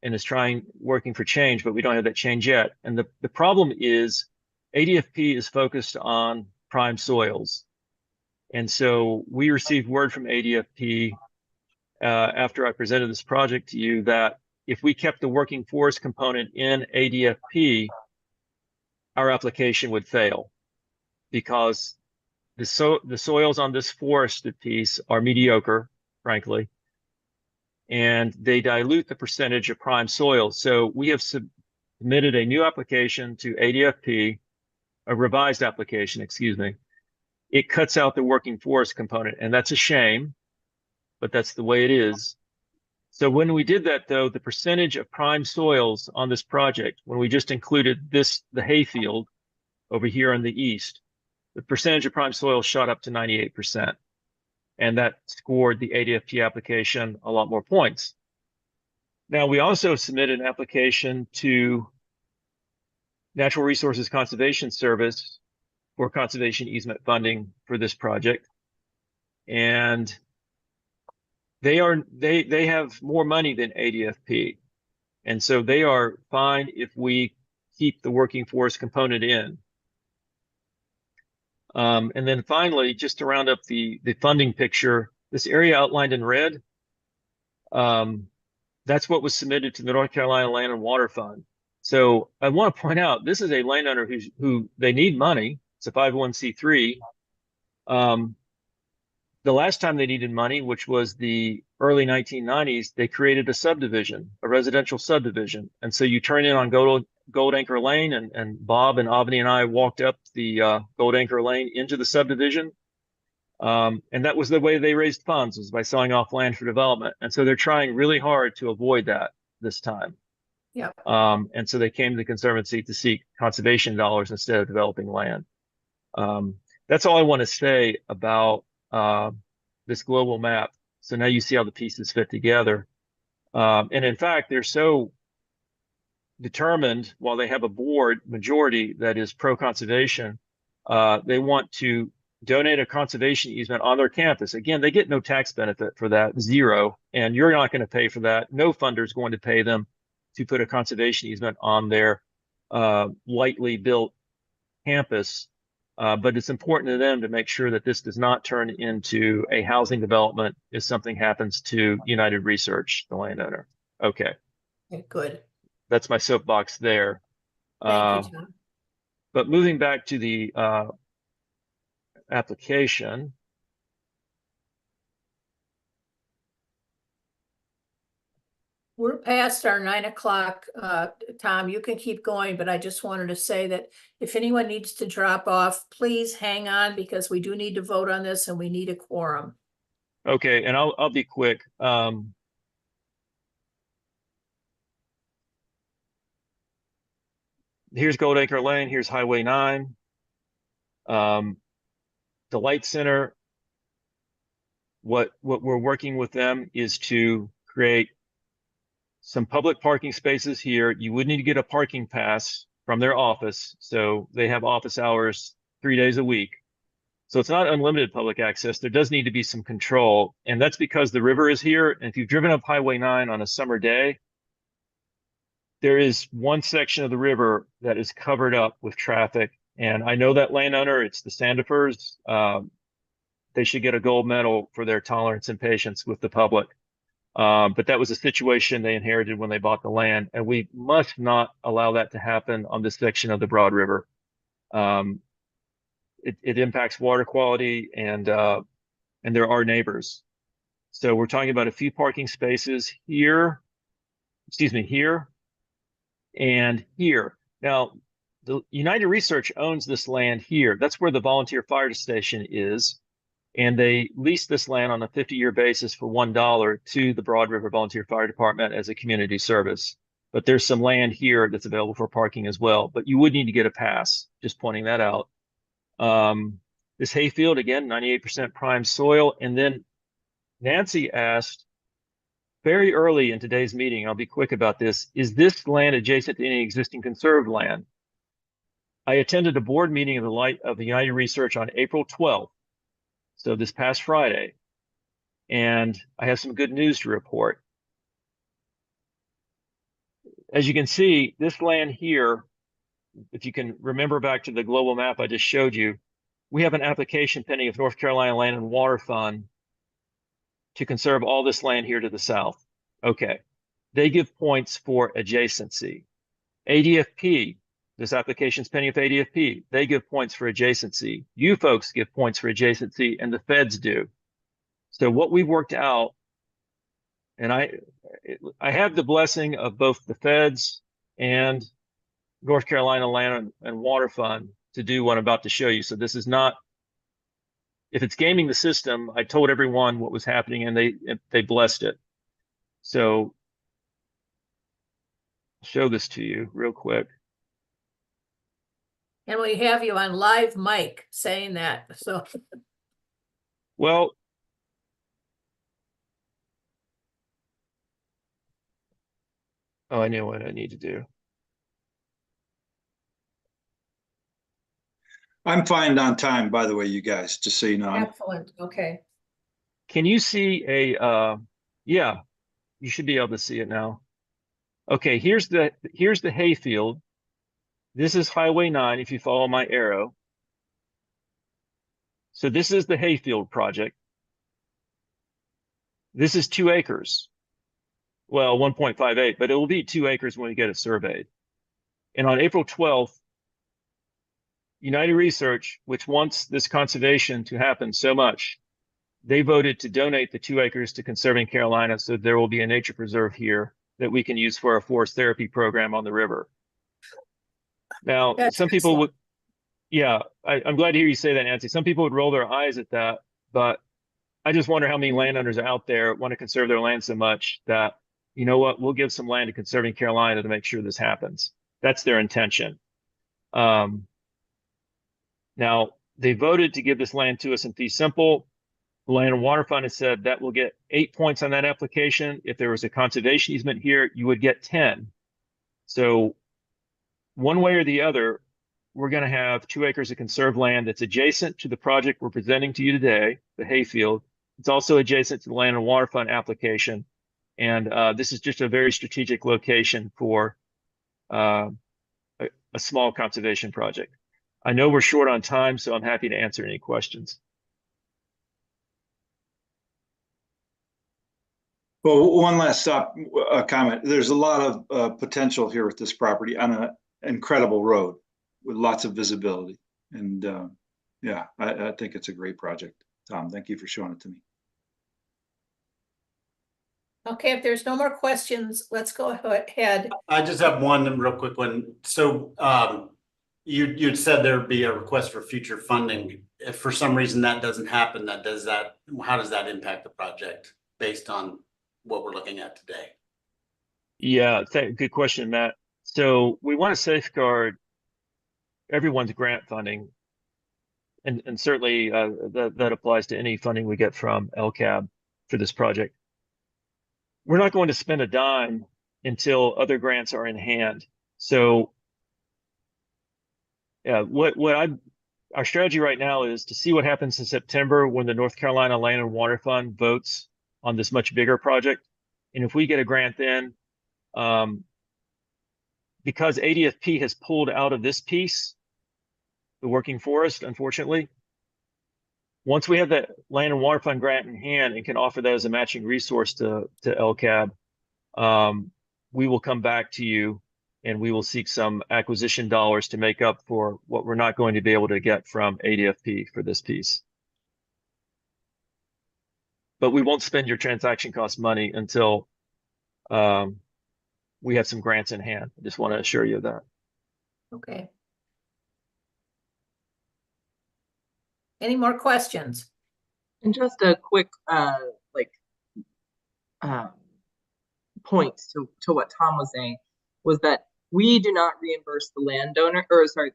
and is working for change, but we don't have that change yet. And the problem is ADFP is focused on prime soils. And so we received word from ADFP after I presented this project to you that if we kept the working forest component in ADFP, our application would fail because the soils on this forested piece are mediocre, frankly, and they dilute the percentage of prime soils. So we have submitted a new application to ADFP, a revised application, excuse me. It cuts out the working forest component, and that's a shame, but that's the way it is. So when we did that, though, the percentage of prime soils on this project, when we just included the hayfield over here in the east, the percentage of prime soils shot up to 98%. And that scored the ADFP application a lot more points. Now, we also submitted an application to Natural Resources Conservation Service for conservation easement funding for this project. And they have more money than ADFP. And so they are fine if we keep the working forest component in. And then finally, just to round up the funding picture, this area outlined in red, that's what was submitted to the North Carolina Land and Water Fund. So I want to point out, this is a landowner who they need money. It's a 501c3. The last time they needed money, which was the early 1990s, they created a subdivision, a residential subdivision. And so you turn in on Gold Anchor Lane, and Bob and Avni and I walked up the Gold Anchor Lane into the subdivision. And that was the way they raised funds, was by selling off land for development. And so they're trying really hard to avoid that this time. Yeah. And so they came to the Conservancy to seek conservation dollars instead of developing land. That's all I want to say about this global map. So now you see how the pieces fit together. And in fact, they're so determined, while they have a board majority that is pro-conservation, they want to donate a conservation easement on their campus. Again, they get no tax benefit for that, zero, and you're not going to pay for that. No funder is going to pay them to put a conservation easement on their lightly built campus. But it's important to them to make sure that this does not turn into a housing development if something happens to United Research, the landowner. Okay. Okay, good. That's my soapbox there. Thank you, Tom. But moving back to the application. We're past our 9 o'clock, Tom, you can keep going, but I just wanted to say that if anyone needs to drop off, please hang on because we do need to vote on this and we need a quorum. Okay, and I'll be quick. here's Gold Acre Lane, here's Highway 9. The Light Center, what we're working with them is to create some public parking spaces here. You would need to get a parking pass from their office. So they have office hours 3 days a week. So it's not unlimited public access. There does need to be some control. And that's because the river is here. And if you've driven up Highway 9 on a summer day, there is one section of the river that is covered up with traffic. And I know that landowner, it's the Sandefers. They should get a gold medal for their tolerance and patience with the public. But that was a situation they inherited when they bought the land, and we must not allow that to happen on this section of the Broad River. It impacts water quality, and there are neighbors. So we're talking about a few parking spaces here, here and here. Now, the United Research owns this land here. That's where the volunteer fire station is. And they lease this land on a 50-year basis for $1 to the Broad River Volunteer Fire Department as a community service. But there's some land here that's available for parking as well. But you would need to get a pass, just pointing that out. This hayfield, again, 98% prime soil. And then Nancy asked very early in today's meeting, I'll be quick about this, is this land adjacent to any existing conserved land? I attended a board meeting of the United Research on April 12th. So this past Friday, and I have some good news to report. As you can see, this land here, if you can remember back to the global map I just showed you, we have an application pending of North Carolina Land and Water Fund to conserve all this land here to the south. Okay, they give points for adjacency. ADFP, this application's pending with ADFP. They give points for adjacency. You folks give points for adjacency, and the feds do. So what we've worked out, and I have the blessing of both the feds and North Carolina Land and Water Fund to do what I'm about to show you. So this is not, if it's gaming the system, I told everyone what was happening, and they blessed it. So I'll show this to you real quick. And we have you on live mic saying that, so. Well, oh, I know what I need to do. I'm fine on time, by the way, you guys, just so you know. Excellent, okay. Can you see yeah, you should be able to see it now. Okay, here's the hayfield. This is Highway 9, if you follow my arrow. So this is the hayfield project. This is 2 acres. Well, 1.58, but it will be 2 acres when we get it surveyed. And on April 12th, United Research, which wants this conservation to happen so much, they voted to donate the 2 acres to Conserving Carolina, so there will be a nature preserve here that we can use for our forest therapy program on the river. Now, That's some people excellent. would, yeah, I'm glad to hear you say that, Nancy. Some people would roll their eyes at that, but I just wonder how many landowners are out there want to conserve their land so much that, you know what, we'll give some land to Conserving Carolina to make sure this happens. That's their intention. Now, they voted to give this land to us in fee simple. The Land and Water Fund has said that will get 8 points on that application. If there was a conservation easement here, you would get 10. So one way or the other, we're going to have 2 acres of conserved land that's adjacent to the project we're presenting to you today, the hayfield. It's also adjacent to the Land and Water Fund application. And this is just a very strategic location for a small conservation project. I know we're short on time, so I'm happy to answer any questions. Well, one last comment. There's a lot of potential here with this property on an incredible road with lots of visibility. And yeah, I think it's a great project. Tom, thank you for showing it to me. Okay, if there's no more questions, let's go ahead. I just have one real quick one. So you'd said there'd be a request for future funding. If for some reason that doesn't happen, how does that impact the project based on what we're looking at today? Yeah, good question, Matt. So we want to safeguard everyone's grant funding. And certainly that applies to any funding we get from LCAB for this project. We're not going to spend a dime until other grants are in hand. So yeah, our strategy right now is to see what happens in September when the North Carolina Land and Water Fund votes on this much bigger project. And if we get a grant then, because ADFP has pulled out of this piece, the working forest, unfortunately, once we have that Land and Water Fund grant in hand and can offer that as a matching resource to LCAB, we will come back to you and we will seek some acquisition dollars to make up for what we're not going to be able to get from ADFP for this piece. But we won't spend your transaction cost money until we have some grants in hand. I just want to assure you of that. Okay. Any more questions? And just a quick point to what Tom was saying was that we do not reimburse the landowner, or sorry,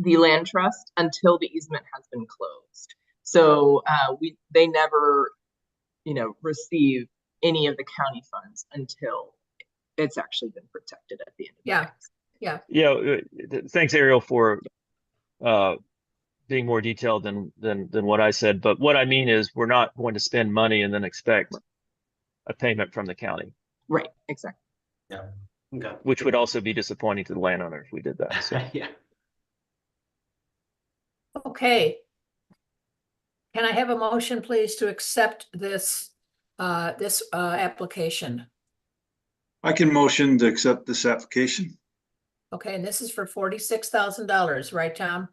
the land trust until the easement has been closed. So they never, receive any of the county funds until it's actually been protected at the end of the day. Yeah. Thanks, Ariel, for being more detailed than what I said. But what I mean is we're not going to spend money and then expect a payment from the county. Right, exactly. Yeah. Okay. Which would also be disappointing to the landowner if we did that. So. Yeah. Okay. Can I have a motion, please, to accept this application? I can motion to accept this application. Okay, and this is for $46,000, right, Tom?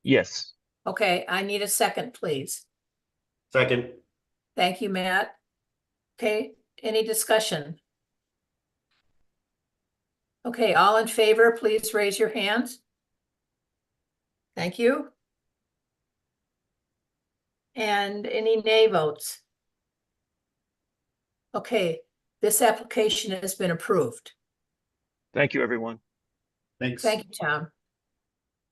Yes. Okay, I need a second, please. Second. Thank you, Matt. Okay, any discussion? Okay, all in favor, please raise your hands. Thank you. And any nay votes? Okay, this application has been approved. Thank you, everyone. Thanks. Thank you, Tom.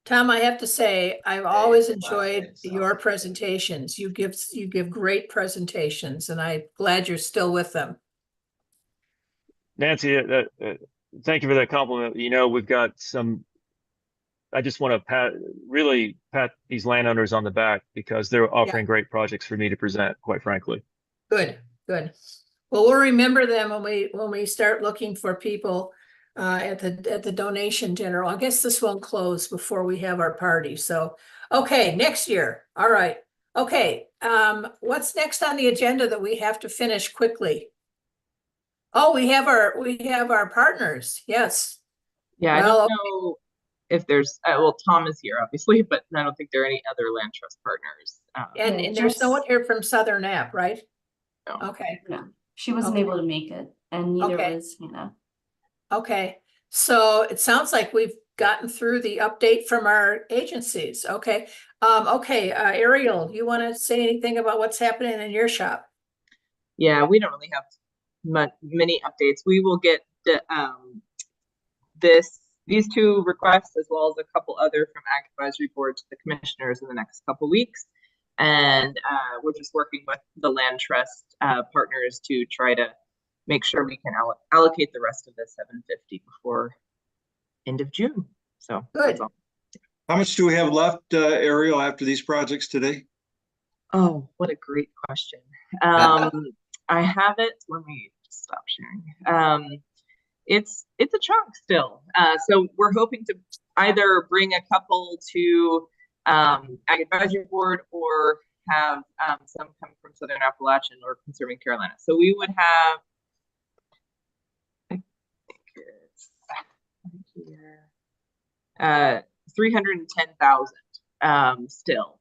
Tom, I have to say, I've always enjoyed your presentations. You give great presentations, and I'm glad you're still with them. Nancy, thank you for that compliment. We've got some. I just want to really pat these landowners on the back because they're offering great projects for me to present, quite frankly. Good, good. Well, we'll remember them when we start looking for people at the donation dinner. I guess this won't close before we have our party. So, okay, next year. All right. Okay. What's next on the agenda that we have to finish quickly? Oh, we have our partners. Yes. Yeah, well, I don't know if there's Tom is here obviously, but I don't think there are any other land trust partners. And there's no one here from Southern App, right? No. Okay. No, she wasn't able to make it, and neither was Hannah. Okay, so it sounds like we've gotten through the update from our agencies. Okay. Ariel, you want to say anything about what's happening in your shop? Yeah, we don't really have many updates. We will get these two requests as well as a couple other from Ag Advisory Board to the commissioners in the next couple weeks. And we're just working with the land trust partners to try to make sure we can allocate the rest of the 750 before end of June. So good. How much do we have left, Ariel, after these projects today? Oh, what a great question. I have it. Let me just stop sharing. It's a chunk still. So we're hoping to either bring a couple to Ag Advisory Board or have some come from Southern Appalachian or Conserving Carolina. So we would have, I think it's here, 310,000 still.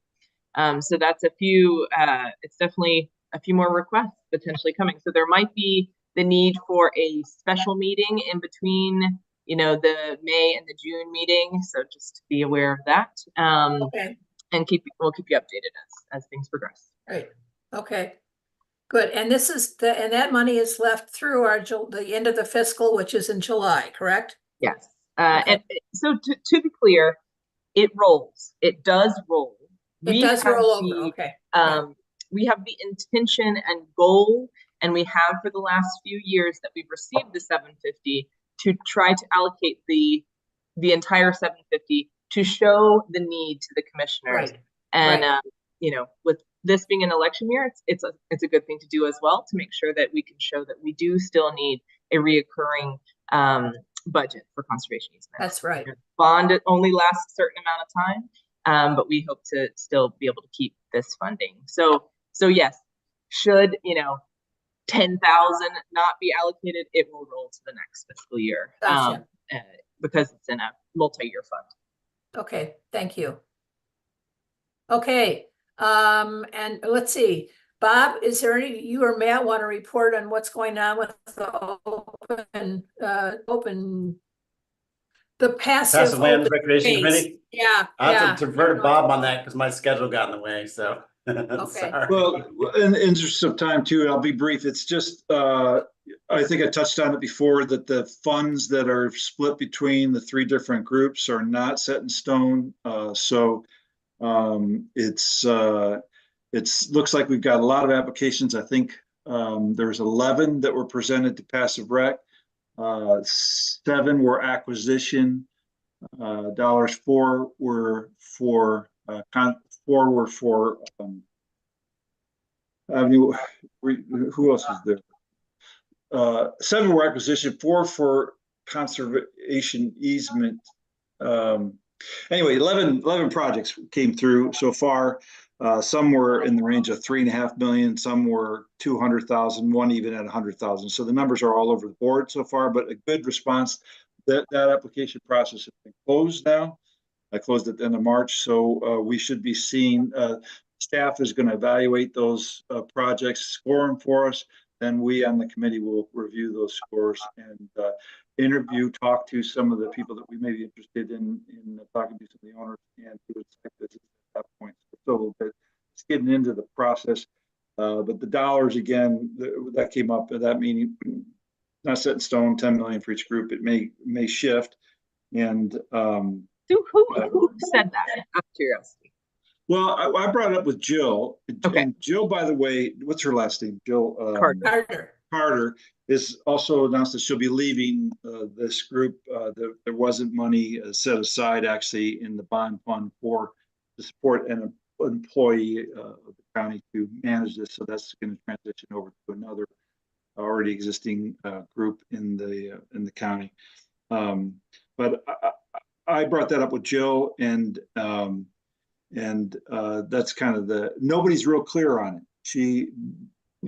So that's it's definitely a few more requests potentially coming. So there might be the need for a special meeting in between, the May and the June meeting. So just be aware of that. Okay. And we'll keep you updated as things progress. Right. Okay. Good. And that money is left through the end of the fiscal, which is in July, correct? Yes. Okay. And so to be clear, it rolls. It does roll. It We does have roll over, the, okay. Yeah. we have the intention and goal, and we have for the last few years that we've received the 750 to try to allocate the entire 750 to show the need to the commissioners. Right, And right. you know, with this being an election year, it's a good thing to do as well, to make sure that we can show that we do still need a reoccurring budget for conservation easements. That's right. Bond only lasts a certain amount of time, but we hope to still be able to keep this funding. So yes, should, you know, 10,000 not be allocated, it will roll to the next fiscal year. Gotcha. Because it's in a multi-year fund. Okay, thank you. Okay, and let's see, Bob, is there any, you or Matt want to report on what's going on with the the passive Passive Land open Recreation space? Committee? Yeah, I have yeah. to defer to Bob on that because my schedule got in the way, so. Sorry. Well, in the interest of time too, I'll be brief. It's just, I think I touched on it before, that the funds that are split between the three different groups are not set in stone. It's looks like we've got a lot of applications. I think there's 11 that were presented to Passive Rec. 7 were acquisition dollars. 4 were for 4 were for who else is there? 7 were acquisition, 4 for conservation easement. Anyway, 11 projects came through so far. Some were in the range of 3.5 million, some were 200,000, one even at 100,000. So the numbers are all over the board so far, but a good response. That application process has been closed now. I closed at the end of March, so we should be seeing, staff is going to evaluate those projects, score them for us. Then we on the committee will review those scores and talk to some of the people that we may be interested in talking to some of the owners and do a site visit at that point. So a little bit, it's getting into the process. But the dollars, again, that came up at that meeting, not set in stone, 10 million for each group. It may shift. And Who said that? Out of curiosity. well, I brought it up with Jill. Okay. And Jill, by the way, what's her last name? Jill Carter is also announced that she'll be leaving this group. There wasn't money set aside actually in the bond fund to support an employee of the county to manage this. So that's going to transition over to another already existing group in the county. But I brought that up with Jill, and that's kind of nobody's real clear on it.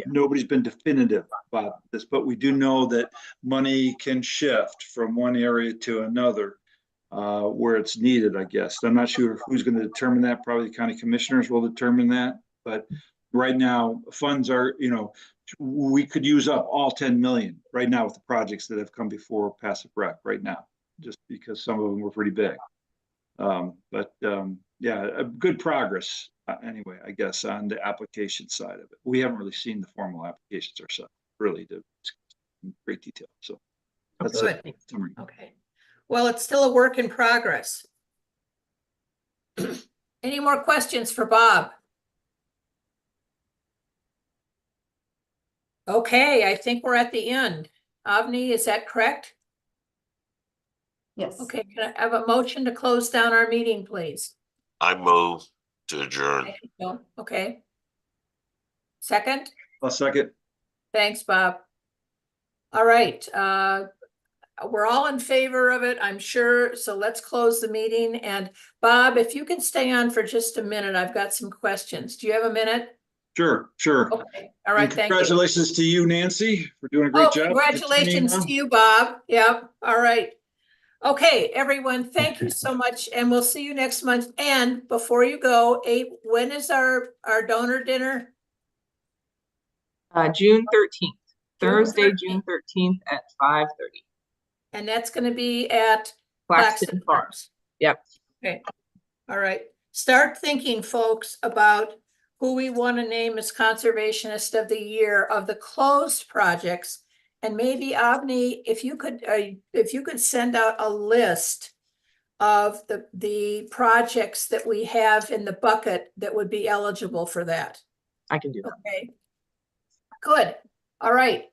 Nobody's been definitive about this, but we do know that money can shift from one area to another where it's needed, I guess. I'm not sure who's going to determine that. Probably the county commissioners will determine that. But right now, funds are, we could use up all 10 million right now with the projects that have come before Passive Rec right now, just because some of them were pretty big. Yeah, good progress anyway, I guess, on the application side of it. We haven't really seen the formal applications ourselves, really, to in great detail. So that's good. a summary. Okay. Well, it's still a work in progress. Any more questions for Bob? Okay, I think we're at the end. Avni, is that correct? Yes. Okay, can I have a motion to close down our meeting, please? I move to adjourn. Okay. Second? I'll second. Thanks, Bob. All right, we're all in favor of it, I'm sure. So let's close the meeting. And Bob, if you can stay on for just a minute, I've got some questions. Do you have a minute? Sure. Okay, all right, thank you. Congratulations to you, Nancy, for doing a great job. Congratulations to you, Bob. Yep, all right. Okay, everyone, thank you so much, and we'll see you next month. And before you go, when is our donor dinner? June 13th, Thursday, 13th. June 13th at 5:30. And that's going to be at Claxton Farms. Yep. Okay, all right. Start thinking, folks, about who we want to name as Conservationist of the Year of the closed projects, And maybe Avni, if you could send out a list of the projects that we have in the bucket that would be eligible for that. I can do that. Okay. Good. All right.